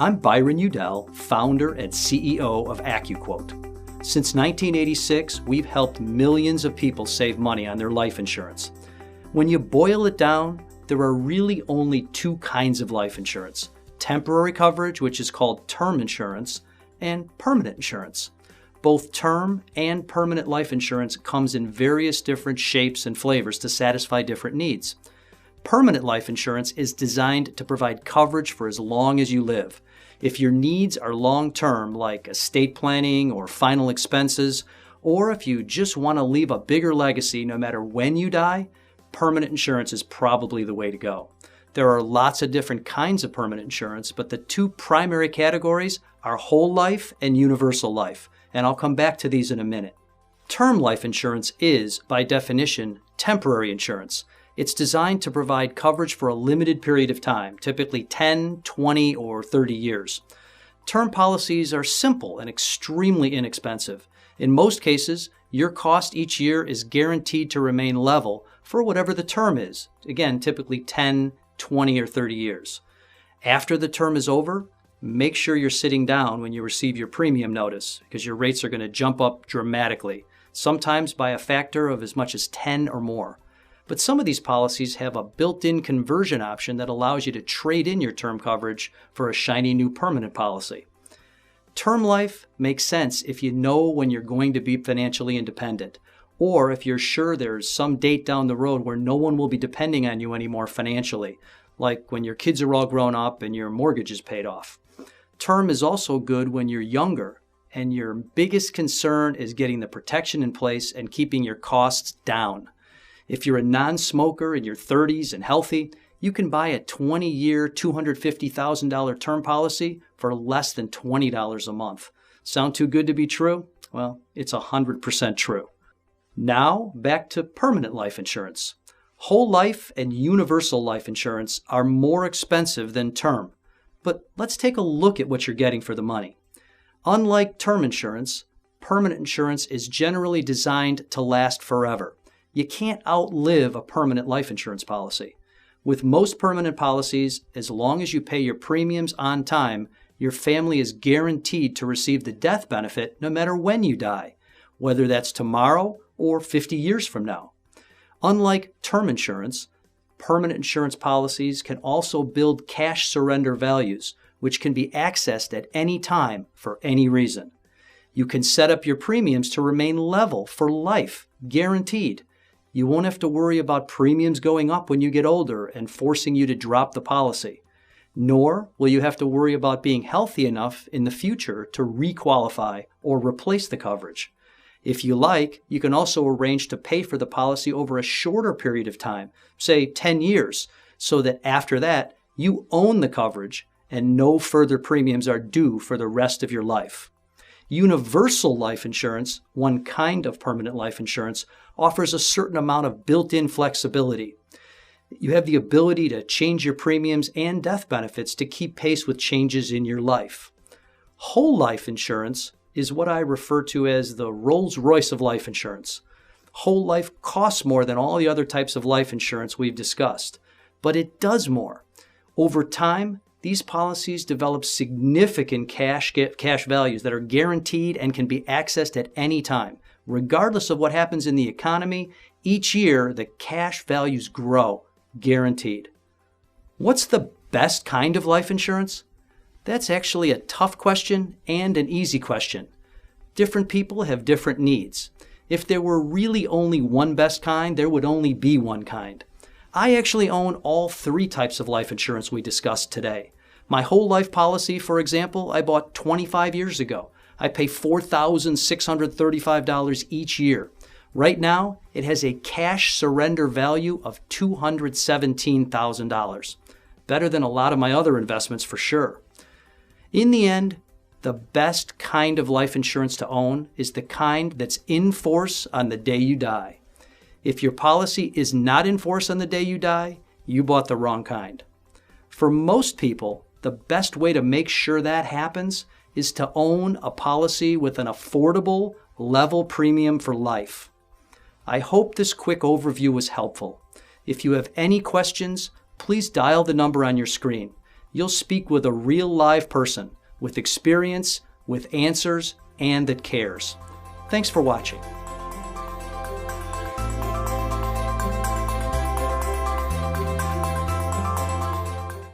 I'm Byron Udell, founder and CEO of AccuQuote. Since 1986, we've helped millions of people save money on their life insurance. When you boil it down, there are really only two kinds of life insurance: temporary coverage, which is called term insurance, and permanent insurance. Both term and permanent life insurance comes in various different shapes and flavors to satisfy different needs. Permanent life insurance is designed to provide coverage for as long as you live. If your needs are long-term, like estate planning or final expenses, or if you just want to leave a bigger legacy no matter when you die, permanent insurance is probably the way to go. There are lots of different kinds of permanent insurance, but the two primary categories are whole life and universal life, and I'll come back to these in a minute. Term life insurance is, by definition, temporary insurance. It's designed to provide coverage for a limited period of time, typically 10, 20, or 30 years. Term policies are simple and extremely inexpensive. In most cases, your cost each year is guaranteed to remain level for whatever the term is, again, typically 10, 20, or 30 years. After the term is over, make sure you're sitting down when you receive your premium notice, because your rates are going to jump up dramatically, sometimes by a factor of as much as 10 or more. But some of these policies have a built-in conversion option that allows you to trade in your term coverage for a shiny new permanent policy. Term life makes sense if you know when you're going to be financially independent, or if you're sure there's some date down the road where no one will be depending on you anymore financially, like when your kids are all grown up and your mortgage is paid off. Term is also good when you're younger and your biggest concern is getting the protection in place and keeping your costs down. If you're a non-smoker in your 30s and healthy, you can buy a 20-year, $250,000 term policy for less than $20 a month. Sound too good to be true? Well, it's 100% true. Now, back to permanent life insurance. Whole life and universal life insurance are more expensive than term. But let's take a look at what you're getting for the money. Unlike term insurance, permanent insurance is generally designed to last forever. You can't outlive a permanent life insurance policy. With most permanent policies, as long as you pay your premiums on time, your family is guaranteed to receive the death benefit no matter when you die, whether that's tomorrow or 50 years from now. Unlike term insurance, permanent insurance policies can also build cash surrender values, which can be accessed at any time for any reason. You can set up your premiums to remain level for life, guaranteed. You won't have to worry about premiums going up when you get older and forcing you to drop the policy. Nor will you have to worry about being healthy enough in the future to requalify or replace the coverage. If you like, you can also arrange to pay for the policy over a shorter period of time, say 10 years, so that after that, you own the coverage and no further premiums are due for the rest of your life. Universal life insurance, one kind of permanent life insurance, offers a certain amount of built-in flexibility. You have the ability to change your premiums and death benefits to keep pace with changes in your life. Whole life insurance is what I refer to as the Rolls-Royce of life insurance. Whole life costs more than all the other types of life insurance we've discussed, but it does more. Over time, these policies develop significant cash values that are guaranteed and can be accessed at any time. Regardless of what happens in the economy, each year the cash values grow, guaranteed. What's the best kind of life insurance? That's actually a tough question and an easy question. Different people have different needs. If there were really only one best kind, there would only be one kind. I actually own all three types of life insurance we discussed today. My whole life policy, for example, I bought 25 years ago. I pay $4,635 each year. Right now, it has a cash surrender value of $217,000. Better than a lot of my other investments for sure. In the end, the best kind of life insurance to own is the kind that's in force on the day you die. If your policy is not in force on the day you die, you bought the wrong kind. For most people, the best way to make sure that happens is to own a policy with an affordable, level premium for life. I hope this quick overview was helpful. If you have any questions, please dial the number on your screen. you'll speak with a real live person with experience, with answers, and that cares. Thanks for watching.